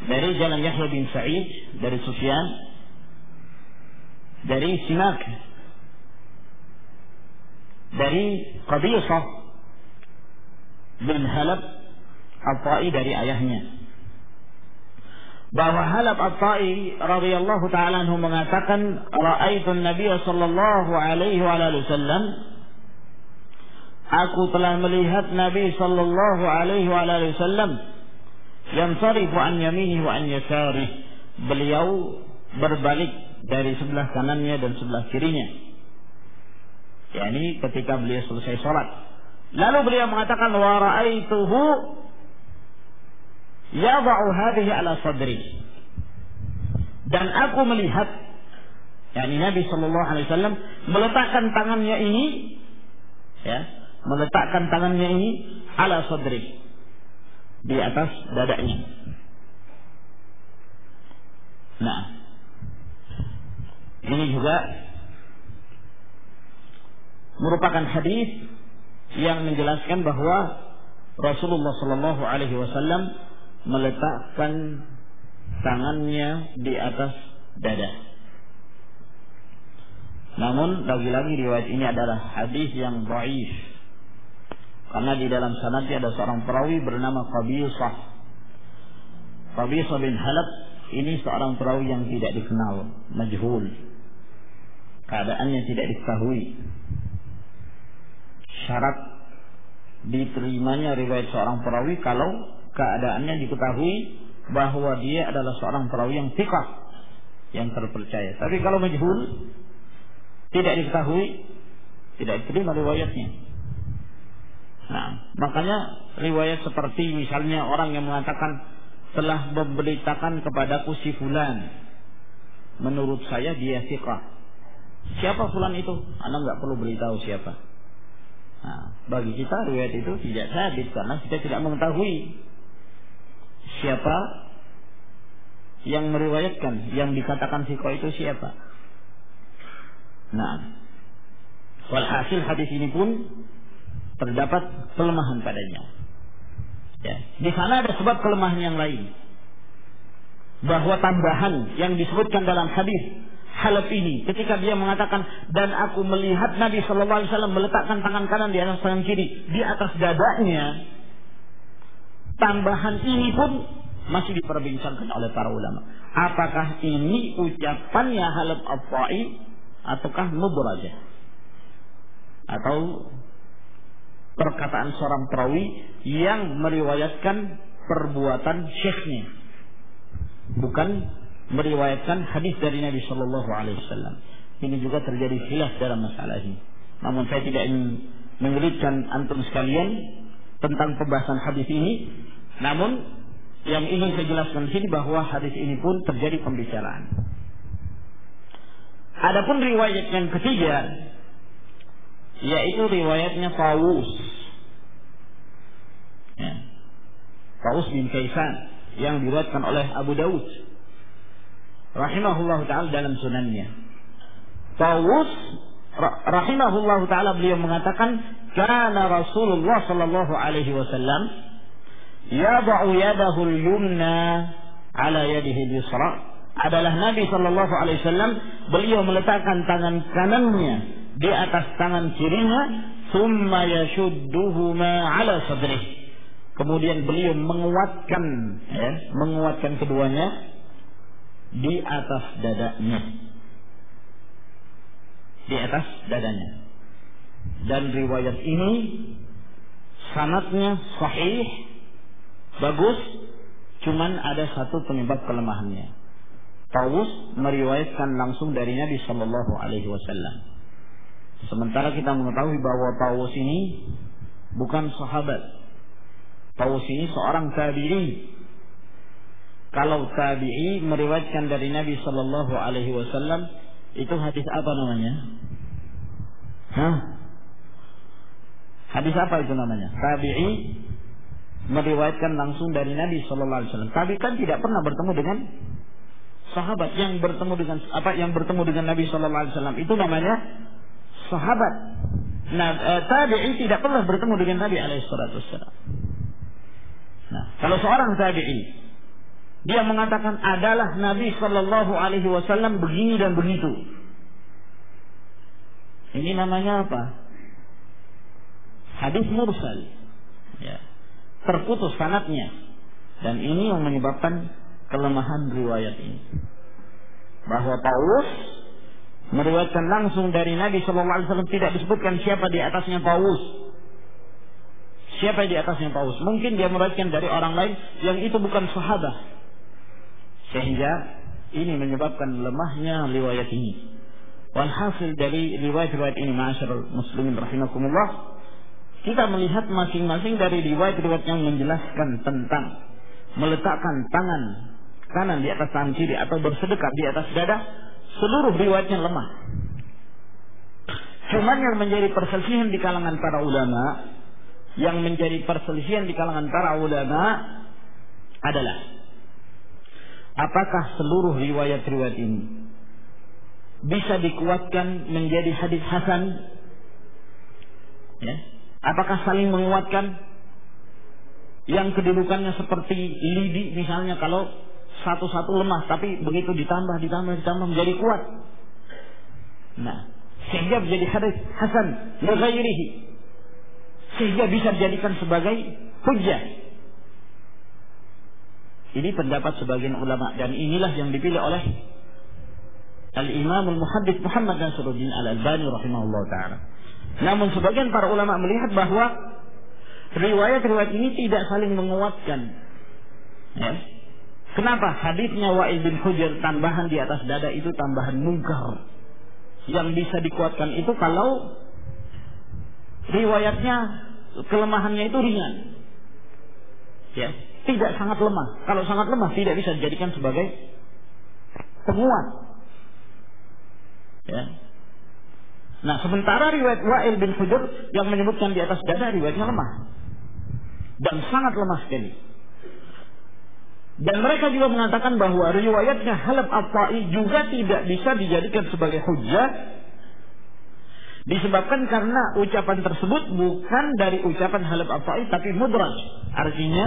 dari jalan Yahya bin Sa'id, dari Sufyan, dari Simak, dari Qabisah bin Halab At-Ta'i, dari ayahnya, bahwa Halab At-Ta'i radhiyallahu ta'ala anhu mengatakan, ra'aitu an-nabiy sallallahu alaihi wasallam, aku telah melihat Nabi sallallahu alaihi wasallam yansarifu an yaminihi wa an yasarihi, beliau berbalik dari sebelah kanannya dan sebelah kirinya, yakni ketika beliau selesai salat. Lalu beliau mengatakan, wa ra'aituhu yada'u hadhihi ala sadri, dan aku melihat, yakni Nabi sallallahu alaihi wasallam meletakkan tangannya ini, ya, meletakkan tangannya ini ala sadri, di atas dadanya. Nah, ini juga merupakan hadis yang menjelaskan bahwa Rasulullah sallallahu alaihi wasallam meletakkan tangannya di atas dada. Namun lagi-lagi riwayat ini adalah hadis yang dhaif, karena di dalam sanadnya ada seorang perawi bernama Qabisah. Qabisah bin Halab ini seorang perawi yang tidak dikenal, majhul, keadaannya tidak diketahui. Syarat diterimanya riwayat seorang perawi kalau keadaannya diketahui bahwa dia adalah seorang perawi yang thiqah, yang terpercaya. Tapi kalau majhul, tidak diketahui, tidak diterima riwayatnya. Nah, makanya riwayat seperti misalnya orang yang mengatakan telah memberitakan kepadaku si fulan, menurut saya dia thiqah. Siapa fulan itu? Anda nggak perlu beritahu siapa. Nah, bagi kita riwayat itu tidak sabit karena kita tidak mengetahui siapa yang meriwayatkan, yang dikatakan thiqah itu siapa? Nah, walhasil hadis ini pun terdapat kelemahan padanya. Ya, di sana ada sebab kelemahan yang lain. Bahwa tambahan yang disebutkan dalam hadis Halab ini, ketika dia mengatakan, dan aku melihat Nabi Shallallahu Alaihi Wasallam meletakkan tangan kanan di atas tangan kiri di atas dadanya, tambahan ini pun masih diperbincangkan oleh para ulama. Apakah ini ucapannya Halab At-Tai ataukah mudrajah, atau perkataan seorang perawi yang meriwayatkan perbuatan syekhnya, bukan meriwayatkan hadis dari Nabi Shallallahu Alaihi Wasallam. Ini juga terjadi khilaf dalam masalah ini. Namun saya tidak ingin menyulitkan antum sekalian tentang pembahasan hadis ini. Namun yang ingin saya jelaskan di sini bahwa hadis ini pun terjadi pembicaraan. Adapun riwayat yang ketiga, yaitu riwayatnya Tawus, ya, Tawus bin Kaisan, yang diriwayatkan oleh Abu Dawud rahimahullah ta'ala dalam sunannya. Tawus rahimahullah ta'ala beliau mengatakan, kana Rasulullah sallallahu alaihi wasallam yada'u yadahu al-yumna ala yadihi al-yusra. Adalah Nabi sallallahu alaihi wasallam, beliau meletakkan tangan kanannya di atas tangan kirinya, thumma yashudduhuma ala sadrihi. Kemudian beliau menguatkan keduanya di atas dadanya. Di atas dadanya. Dan riwayat ini sanadnya sahih, bagus, cuman ada satu penyebab kelemahannya. Tawus meriwayatkan langsung dari Nabi Sallallahu Alaihi Wasallam. Sementara kita mengetahui bahwa Tawus ini bukan sahabat. Tawus ini seorang tabi'i. Kalau tabi'i meriwayatkan dari Nabi Sallallahu Alaihi Wasallam, itu hadis apa namanya? Hadis apa itu namanya? Tabi'i meriwayatkan langsung dari Nabi Sallallahu Alaihi Wasallam. Tabi'i kan tidak pernah bertemu dengan sahabat. Yang bertemu dengan Nabi Sallallahu Alaihi Wasallam itu namanya sahabat. Nah, tabi'i tidak pernah bertemu dengan Nabi Alaihi Wasallam. Nah, kalau seorang tabi'i dia mengatakan adalah Nabi Sallallahu Alaihi Wasallam begini dan begitu, ini namanya apa? Hadis mursal, ya, terputus sanadnya, dan ini yang menyebabkan kelemahan riwayat ini. Bahwa Tawus meriwayatkan langsung dari Nabi Sallallahu Alaihi Wasallam, tidak disebutkan siapa di atasnya Tawus. Siapa di atasnya Tawus? Mungkin dia meriwayatkan dari orang lain yang itu bukan sahabat. Sehingga ini menyebabkan lemahnya riwayat ini. Walhasil dari riwayat-riwayat ini, ma'asyiral muslimin rahimakumullah, kita melihat masing-masing dari riwayat-riwayat yang menjelaskan tentang meletakkan tangan kanan di atas tangan kiri atau bersedekap di atas dada, seluruh riwayatnya lemah. Cuman yang menjadi perselisihan di kalangan para ulama, adalah apakah seluruh riwayat-riwayat ini bisa dikuatkan menjadi hadis hasan? Ya. Apakah saling menguatkan? Yang kedudukannya seperti lidi misalnya, kalau satu-satu lemah, tapi begitu ditambah menjadi kuat. Nah, sehingga menjadi hadis hasan li ghairihi, sehingga bisa dijadikan sebagai hujjah. Ini pendapat sebagian ulama, dan inilah yang dipilih oleh Al-Imam Al-Muhaddits Muhammad Nasiruddin Al-Albani rahimahullah ta'ala. Namun sebagian para ulama melihat bahwa riwayat-riwayat ini tidak saling menguatkan. Ya. Kenapa? Hadisnya Wa'il bin Hujr, tambahan di atas dada itu tambahan mungkar. Yang bisa dikuatkan itu kalau riwayatnya, kelemahannya itu ringan. Ya. Tidak sangat lemah. Kalau sangat lemah tidak bisa dijadikan sebagai penguat. Ya. Nah, sementara riwayat Wa'il bin Hujr yang menyebutkan di atas dada, riwayatnya lemah dan sangat lemah sekali. Dan mereka juga mengatakan bahwa riwayatnya Halab At-Tai juga tidak bisa dijadikan sebagai hujjah, disebabkan karena ucapan tersebut bukan dari ucapan Halab At-Tai tapi mudraj, artinya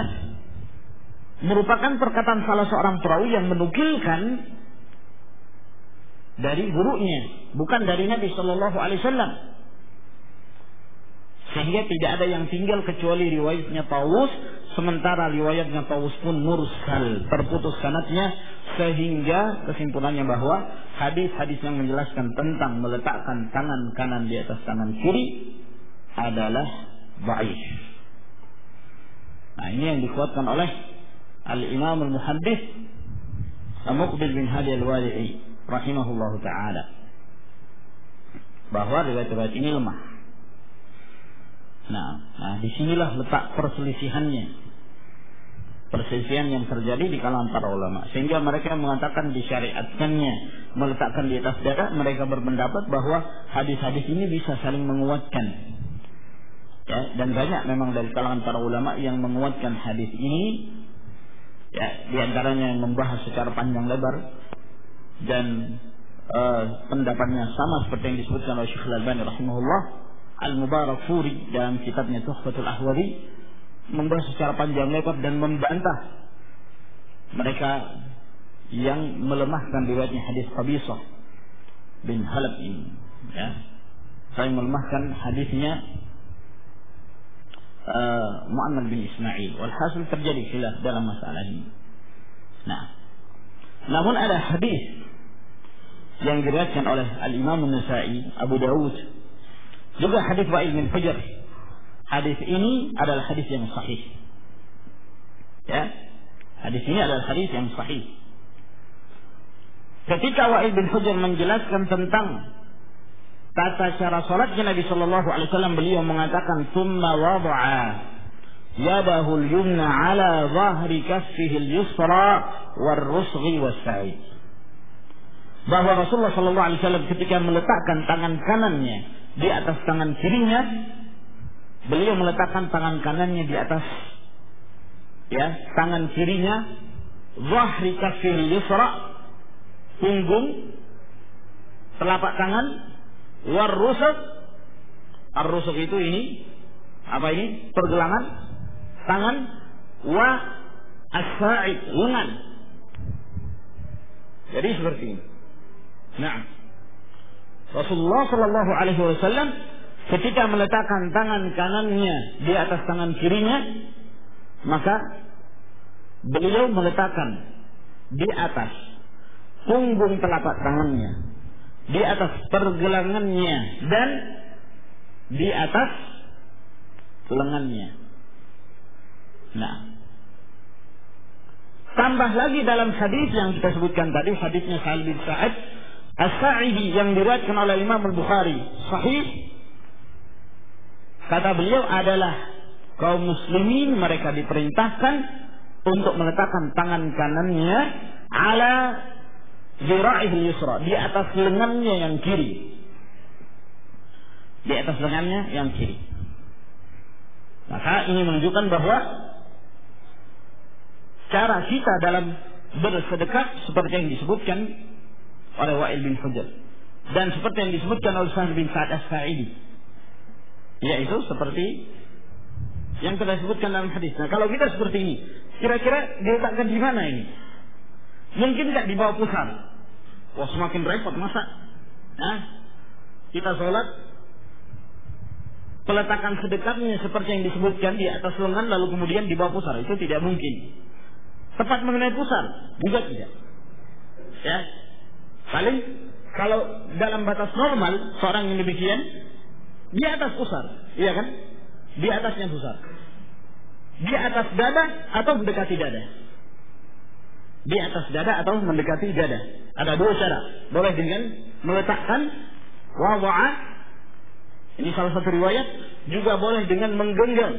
merupakan perkataan salah seorang perawi yang menukilkan dari gurunya, bukan dari Nabi Shallallahu Alaihi Wasallam. Sehingga tidak ada yang tinggal kecuali riwayatnya Tawus, sementara riwayatnya Tawus pun mursal, terputus sanadnya, sehingga kesimpulannya bahwa hadis-hadis yang menjelaskan tentang meletakkan tangan kanan di atas tangan kiri adalah dhaif. Nah, ini yang dikuatkan oleh Al-Imam Al-Muhaddits Muqbil bin Hadi Al-Wadi'i rahimahullahu ta'ala, bahwa riwayat-riwayat ini lemah. Nah, disinilah letak perselisihan yang terjadi di kalangan para ulama, sehingga mereka mengatakan disyariatkannya meletakkan di atas dada. Mereka berpendapat bahwa hadis-hadis ini bisa saling menguatkan, ya, dan banyak memang dari kalangan para ulama yang menguatkan hadis ini, ya, diantaranya yang membahas secara panjang lebar, dan pendapatnya sama seperti yang disebutkan oleh Syekh Al-Albani rahimahullah. Al-Mubarakfuri dalam kitabnya Tuhfatul Ahwazi membahas secara panjang lebar dan membantah mereka yang melemahkan riwayatnya hadis Qabisah bin Halab ini, ya, saya melemahkan hadisnya Mu'annad bin Ismail. Walhasil terjadi khilaf dalam masalah ini. Nah, namun ada hadis yang diriwayatkan oleh Al-Imam An-Nasa'i, Abu Dawud, juga hadis Wa'il bin Hujr. Hadis ini adalah hadis yang sahih. Ya, hadis ini adalah hadis yang sahih. Ketika Wa'il bin Hujr menjelaskan tentang tata cara salatnya Nabi Shallallahu Alaihi Wasallam, beliau mengatakan, "Tsumma wada'a yadahu al-yumna ala dhahri kaffihi al-yusra war-rusghi was-sa'id." Bahwa Rasulullah Shallallahu Alaihi Wasallam ketika meletakkan tangan kanannya di atas tangan kirinya, beliau meletakkan tangan kanannya di atas, ya, tangan kirinya, dhahri kaffil yusra, punggung telapak tangan, war rusuk, ar-rusuk itu ini apa ini, pergelangan tangan, wa as-sa'id, lengan. Jadi seperti ini. Nah, Rasulullah Shallallahu Alaihi Wasallam ketika meletakkan tangan kanannya di atas tangan kirinya, maka beliau meletakkan di atas punggung telapak tangannya, di atas pergelangannya, dan di atas lengannya. Nah, tambah lagi dalam hadis yang kita sebutkan tadi, hadisnya Sa'id bin Sa'ad As-Sa'idi yang diriwayatkan oleh Imam Al-Bukhari sahih, kata beliau adalah kaum muslimin mereka diperintahkan untuk meletakkan tangan kanannya ala zira'ihil yusra, di atas lengannya yang kiri, di atas lengannya yang kiri. Maka ini menunjukkan bahwa cara kita dalam bersedekah seperti yang disebutkan oleh Wa'il bin Hujr dan seperti yang disebutkan oleh Sa'id bin Sa'ad As-Sa'idi, yaitu seperti yang telah disebutkan dalam hadis. Nah, kalau kita seperti ini, kira-kira diletakkan di mana ini? Mungkin tidak di bawah pusar. Wah, semakin repot masa. Nah, kita sholat, peletakan sedekahnya seperti yang disebutkan di atas lengan lalu kemudian di bawah pusar, itu tidak mungkin. Tepat mengenai pusar juga tidak. Ya, paling kalau dalam batas normal seorang yang demikian di atas pusar, iya kan? Di atasnya pusar, di atas dada atau mendekati dada. Di atas dada atau mendekati dada. Ada dua cara. Boleh dengan meletakkan wawa'a, ini salah satu riwayat, juga boleh dengan menggenggam,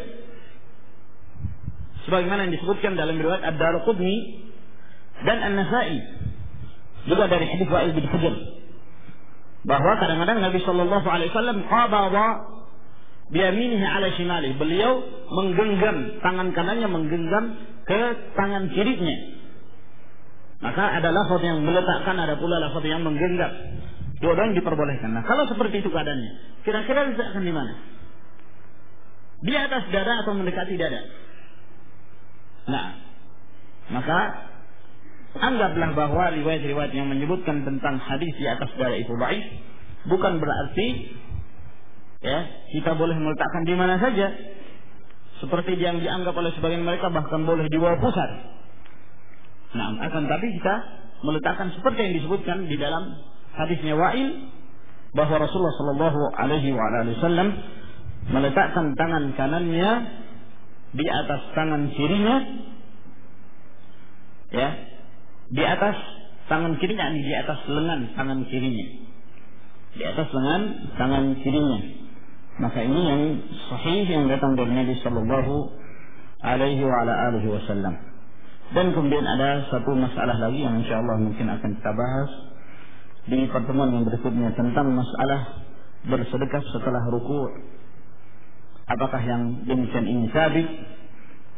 sebagaimana yang disebutkan dalam riwayat Ad-Darqutni dan An-Nasa'i juga dari hadis Wa'il bin Hujr, bahwa kadang-kadang Nabi Shallallahu Alaihi Wasallam qabada biyaminihi ala shimali, beliau menggenggam tangan kanannya, menggenggam ke tangan kirinya, Maka ada lafaz yang meletakkan, ada pula lafaz yang menggenggam. Dua-duanya diperbolehkan. Nah, kalau seperti itu keadaannya, kira-kira letakkan di mana? Di atas dada atau mendekati dada? Nah, maka anggaplah bahwa riwayat-riwayat yang menyebutkan tentang hadis di atas dada itu baik, bukan berarti ya kita boleh meletakkan di mana saja. Seperti yang dianggap oleh sebagian mereka bahkan boleh di bawah pusar. Nah, akan tapi kita meletakkan seperti yang disebutkan di dalam hadisnya Wa'il, bahwa Rasulullah Shallallahu Alaihi Wasallam meletakkan tangan kanannya di atas tangan kirinya, ya, di atas tangan kirinya, di atas lengan tangan kirinya, di atas lengan tangan kirinya. Maka ini yang sahih yang datang dari Nabi Shallallahu Alaihi Wasallam. Dan kemudian ada satu masalah lagi yang insyaallah mungkin akan kita bahas di pertemuan yang berikutnya tentang masalah bersedekah setelah ruku'. Apakah yang demikian ini sabit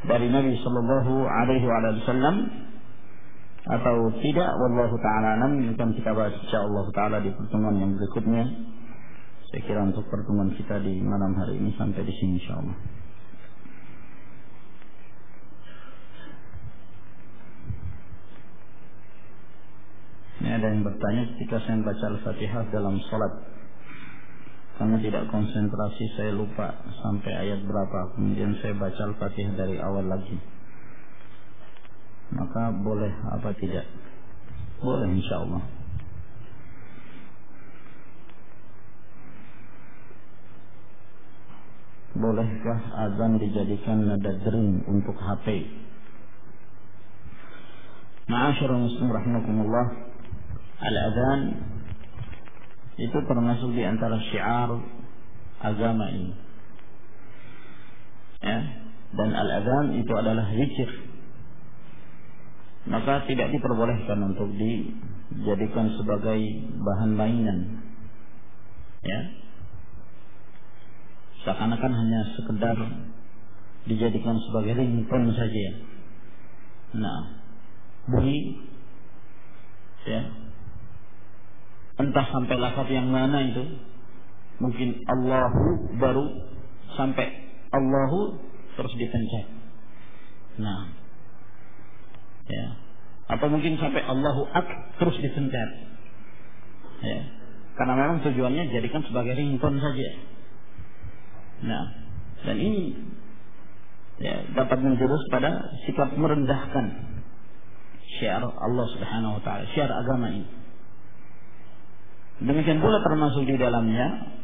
dari Nabi Sallallahu Alaihi Wasallam atau tidak? Wallahu taala alam. Akan kita bahas insyaallah taala di pertemuan yang berikutnya. Saya kira untuk pertemuan kita di malam hari ini sampai di sini insyaallah. Ini ada yang bertanya, ketika saya membaca Al-Fatihah dalam sholat, karena tidak konsentrasi, saya lupa sampai ayat berapa, kemudian saya baca Al-Fatihah dari awal lagi, maka boleh apa tidak? Boleh insyaallah. Bolehkah azan dijadikan nada dering untuk HP? Ma'asyiral muslimin rahimakumullah, al-adzan itu termasuk di antara syiar agama ini. Ya, dan al-adzan itu adalah zikir. Maka tidak diperbolehkan untuk dijadikan sebagai bahan mainan. Ya. Seakan-akan hanya sekedar dijadikan sebagai ringtone saja. Nah, bunyi ya, entah sampai lafaz yang mana itu, mungkin Allahu baru sampai Allahu terus dipencet. Nah, ya, atau mungkin sampai Allahu Ak terus dipencet. Ya, karena memang tujuannya jadikan sebagai ringtone saja. Nah, dan ini ya dapat menjurus pada sikap merendahkan syiar Allah Subhanahu wa taala, syiar agama ini. Demikian pula termasuk di dalamnya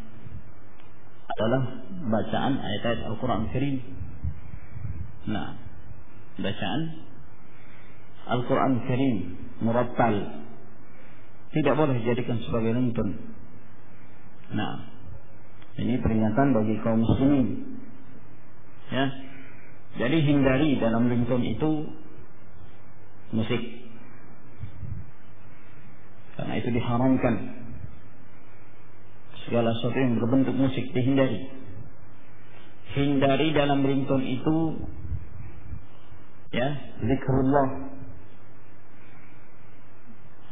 adalah bacaan ayat-ayat Al-Quran Karim. Nah, bacaan Al-Quran Karim murattal tidak boleh dijadikan sebagai ringtone. Nah, ini peringatan bagi kaum muslimin. Ya, jadi hindari dalam ringtone itu musik, karena itu diharamkan. Segala sesuatu yang berbentuk musik dihindari. Hindari dalam ringtone itu ya zikrullah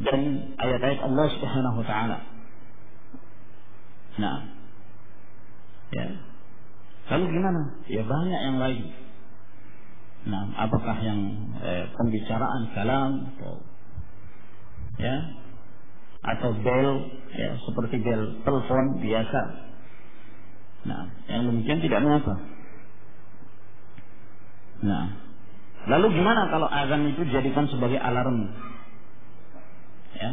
dan ayat-ayat Allah Subhanahu wa taala. Nah, ya. Lalu gimana? Ya banyak yang lain. Nah, apakah yang pembicaraan kalam atau ya atau bel ya seperti bel telepon biasa. Nah, yang demikian tidak mengapa. Nah, lalu gimana kalau azan itu dijadikan sebagai alarm? Ya,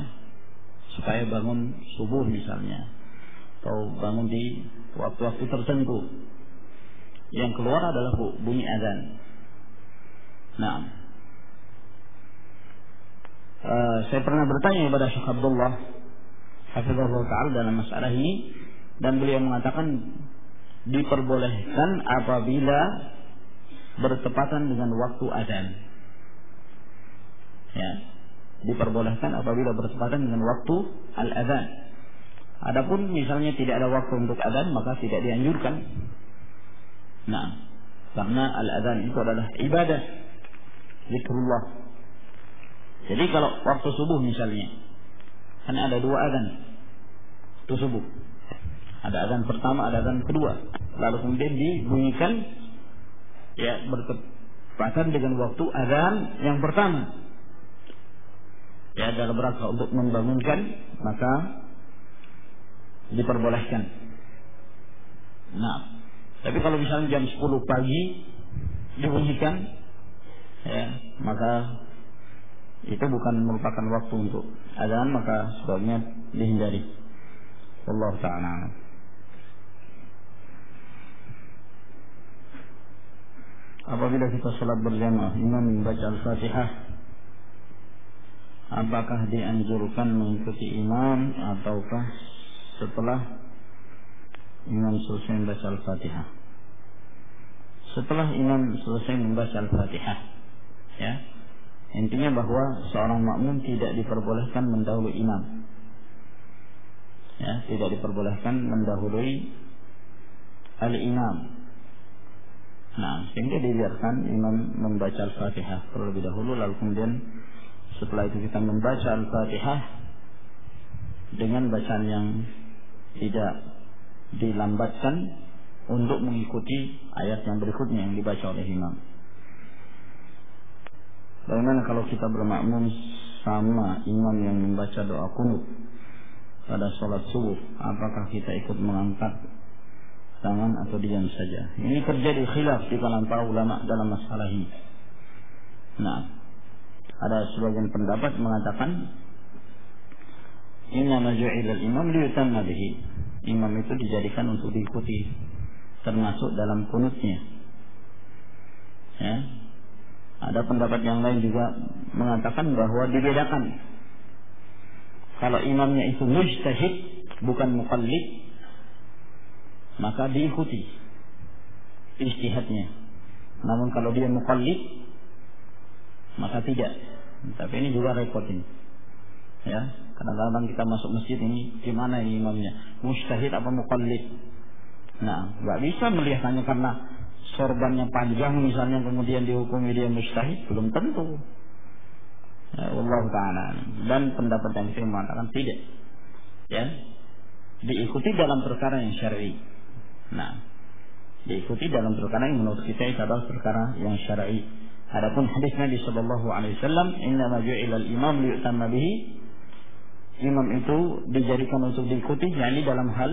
supaya bangun subuh misalnya, atau bangun di waktu-waktu tertentu. Yang keluar adalah bunyi azan. Nah, saya pernah bertanya kepada Syekh Abdullah hafizahullah ta'ala dalam masalah ini, dan beliau mengatakan diperbolehkan apabila bertepatan dengan waktu adzan. Ya, diperbolehkan apabila bertepatan dengan waktu al-adzan. Adapun misalnya tidak ada waktu untuk adzan, maka tidak dianjurkan. Nah, karena al-adzan itu adalah ibadah, zikrullah. Jadi kalau waktu subuh misalnya, kan ada 2 adzan itu subuh. Ada adzan pertama, ada adzan kedua. Lalu kemudian dibunyikan ya bertepatan dengan waktu adzan yang pertama. Ya, dalam rangka untuk membangunkan, maka diperbolehkan. Nah, tapi kalau misalnya jam 10 pagi dibunyikan, ya, maka itu bukan merupakan waktu untuk adzan, maka sebaiknya dihindari. Wallahu ta'ala. Apabila kita salat berjamaah, imam membaca Al-Fatihah, apakah dianjurkan mengikuti imam ataukah setelah imam selesai membaca Al-Fatihah? Setelah imam selesai membaca Al-Fatihah, ya, intinya bahwa seorang makmum tidak diperbolehkan mendahului imam. Ya, tidak diperbolehkan mendahului al-imam. Nah, sehingga dibiarkan imam membaca Al-Fatihah terlebih dahulu, lalu kemudian setelah itu kita membaca Al-Fatihah dengan bacaan yang tidak dilambatkan untuk mengikuti ayat yang berikutnya yang dibaca oleh imam. Bagaimana kalau kita bermakmum sama imam yang membaca doa qunut pada sholat subuh, apakah kita ikut mengangkat tangan atau diam saja? Ini terjadi khilaf di kalangan para ulama dalam masalah ini. Nah, ada sebagian pendapat mengatakan innama ju'ila al-imam liyutamma bihi. Imam itu dijadikan untuk diikuti, termasuk dalam qunutnya. Ya. Ada pendapat yang lain juga mengatakan bahwa dibedakan. Kalau imamnya itu mujtahid, bukan muqallid, maka diikuti ijtihadnya. Namun kalau dia muqallid, maka tidak. Tapi ini juga repot ini. Ya, kadang-kadang kita masuk masjid ini, gimana ini imamnya? Mujtahid apa muqallid? Nah, nggak bisa melihat hanya karena sorbannya panjang misalnya kemudian dihukumi dia mujtahid, belum tentu. Ya, Allah Ta'ala. Dan pendapat yang saya mengatakan tidak. Ya, diikuti dalam perkara yang syar'i. Nah, diikuti dalam perkara yang menurut kita itu adalah perkara yang syar'i. Adapun hadis Nabi sallallahu alaihi wasallam, "Innama ju'ila al-imam liyutamma bihi." Imam itu dijadikan untuk diikuti, yakni dalam hal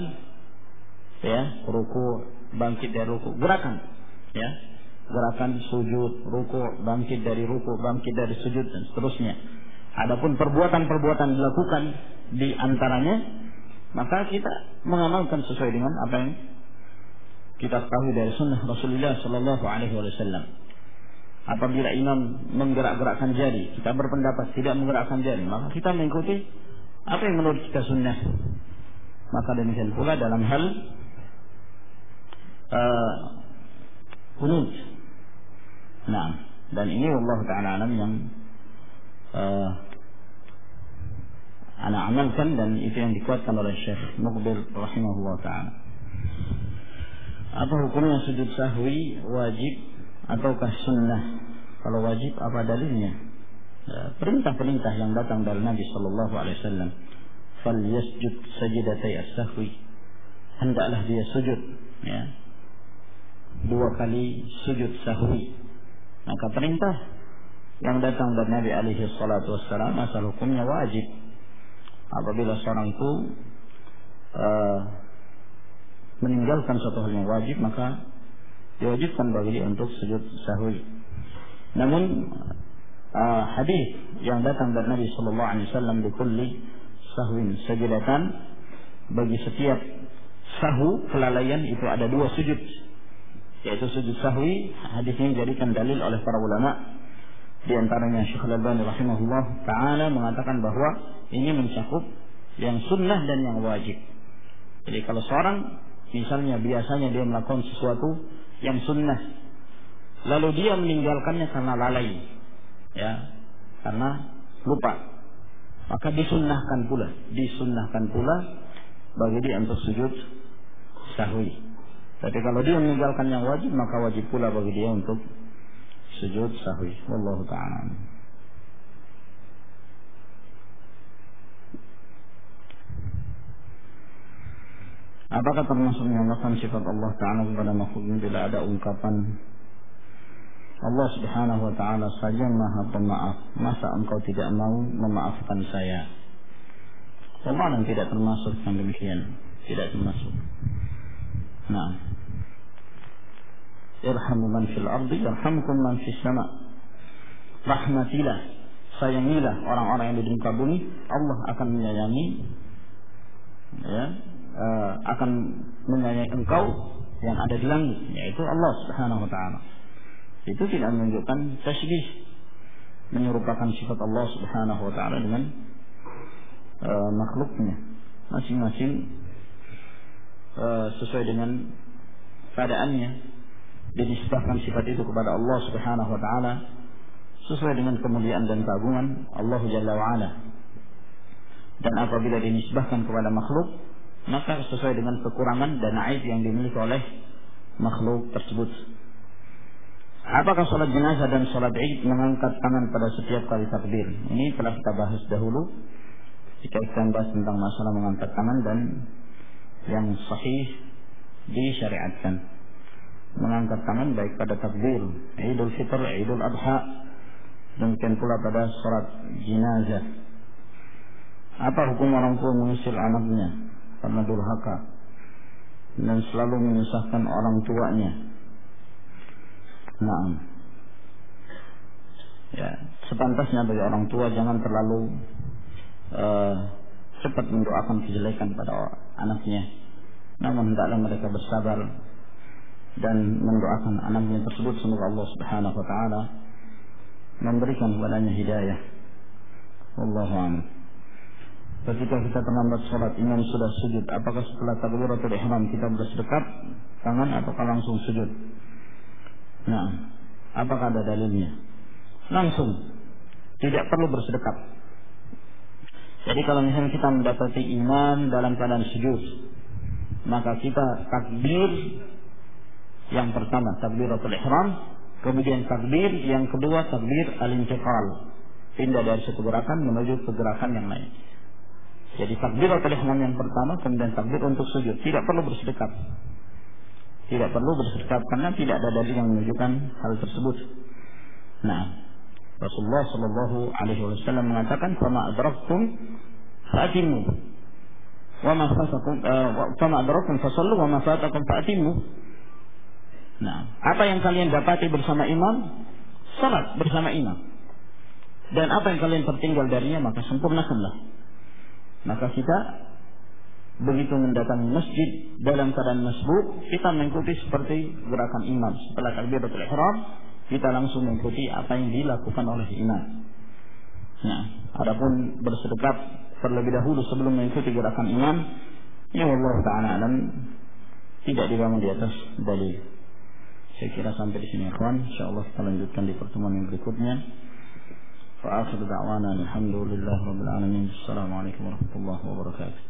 ya, ruku, bangkit dari ruku, gerakan, ya. Gerakan sujud, ruku, bangkit dari ruku, bangkit dari sujud dan seterusnya. Adapun perbuatan-perbuatan dilakukan di antaranya, maka kita mengamalkan sesuai dengan apa yang kita ketahui dari sunnah Rasulullah sallallahu alaihi wasallam. Apabila imam menggerak-gerakkan jari, kita berpendapat tidak menggerakkan jari, maka kita mengikuti apa yang menurut kita sunnah. Maka demikian pula dalam hal qunut. Nah, dan ini Allah Ta'ala alam yang ana amalkan, dan itu yang dikuatkan oleh Syekh Muqbil rahimahullah ta'ala. Apa hukumnya sujud sahwi, wajib ataukah sunnah? Kalau wajib, apa dalilnya? Perintah-perintah yang datang dari Nabi sallallahu alaihi wasallam, fal yasjud sajdatay as-sahwi, hendaklah dia sujud, ya, 2 kali sujud sahwi. Maka perintah yang datang dari Nabi alaihi salatu wassalam asal hukumnya wajib. Apabila seorang itu meninggalkan suatu hal yang wajib, maka diwajibkan bagi dia untuk sujud sahwi. Namun hadis yang datang dari Nabi sallallahu alaihi wasallam, bikulli sahwin sajdatan, bagi setiap sahwu kelalaian itu ada 2 sujud, yaitu sujud sahwi. Hadis ini dijadikan dalil oleh para ulama. Di antaranya Syekh Al-Albani rahimahullah ta'ala mengatakan bahwa ini mencakup yang sunnah dan yang wajib. Jadi kalau seorang misalnya biasanya dia melakukan sesuatu yang sunnah, lalu dia meninggalkannya karena lalai, ya, karena lupa, maka disunnahkan pula bagi dia untuk sujud sahwi. Tapi kalau dia meninggalkan yang wajib, maka wajib pula bagi dia untuk sujud sahwi. Wallahu ta'ala. Apakah termasuk menambahkan sifat Allah Ta'ala kepada makhluk bila ada ungkapan Allah Subhanahu wa Ta'ala saja Maha Pemaaf, masa engkau tidak mau memaafkan saya? Pemaaf tidak termasuk yang demikian, tidak termasuk. Nah, irhamu man fil ardi yarhamkum man fis sama. Rahmatilah, sayangilah orang-orang yang di muka bumi, Allah akan menyayangi, ya, akan menyayangi engkau yang ada di langit, yaitu Allah Subhanahu wa Ta'ala. Itu tidak menunjukkan tasybih, menyerupakan sifat Allah Subhanahu wa Ta'ala dengan makhluknya. Masing-masing sesuai dengan keadaannya, dinisbahkan sifat itu kepada Allah Subhanahu wa Ta'ala sesuai dengan kemuliaan dan keagungan Allah Jalla wa Ala. Dan apabila dinisbahkan kepada makhluk, maka sesuai dengan kekurangan dan aib yang dimiliki oleh makhluk tersebut. Apakah salat jenazah dan salat Id mengangkat tangan pada setiap kali takbir? Ini telah kita bahas dahulu jika kita bahas tentang masalah mengangkat tangan, dan yang sahih disyariatkan mengangkat tangan baik pada takbir Idul Fitr, Idul Adha, demikian pula pada salat jenazah. Apa hukum orang tua mengusir anaknya karena durhaka dan selalu menyusahkan orang tuanya? Nah, ya, sepantasnya bagi orang tua jangan terlalu cepat mendoakan kejelekan pada anaknya. Namun hendaklah mereka bersabar dan mendoakan anaknya tersebut semoga Allah Subhanahu wa Ta'ala memberikan kepadanya hidayah. Wallahu a'lam. Ketika kita terlambat sholat, imam sudah sujud, apakah setelah takbiratul ihram kita bersedekap tangan ataukah langsung sujud? Nah, apakah ada dalilnya? Langsung, tidak perlu bersedekap. Jadi kalau misalnya kita mendapati imam dalam keadaan sujud, maka kita takbir yang pertama takbiratul ihram, kemudian takbir yang kedua takbir al-intiqal, pindah dari satu gerakan menuju ke gerakan yang lain. Jadi takbiratul ihram yang pertama, kemudian takbir untuk sujud. Tidak perlu bersedekap. Tidak perlu bersedekap karena tidak ada dalil yang menunjukkan hal tersebut. Nah, Rasulullah sallallahu alaihi wasallam mengatakan, "Fama adraktum fa'timu, wa ma adraktum fasallu, wa ma fatakum fa'timu." Nah, apa yang kalian dapati bersama imam, salat bersama imam. Dan apa yang kalian tertinggal darinya, maka sempurnakanlah. Maka kita begitu mendatangi masjid dalam keadaan masbuk, kita mengikuti seperti gerakan imam. Setelah takbiratul ihram, kita langsung mengikuti apa yang dilakukan oleh imam. Nah, adapun bersedekap terlebih dahulu sebelum mengikuti gerakan imam, ya Allah Ta'ala alam, tidak dibangun di atas dalil. Saya kira sampai di sini, ikhwan. Insyaallah kita lanjutkan di pertemuan yang berikutnya. Wa akhiru da'wana alhamdulillahi rabbil alamin. Assalamualaikum warahmatullahi wabarakatuh.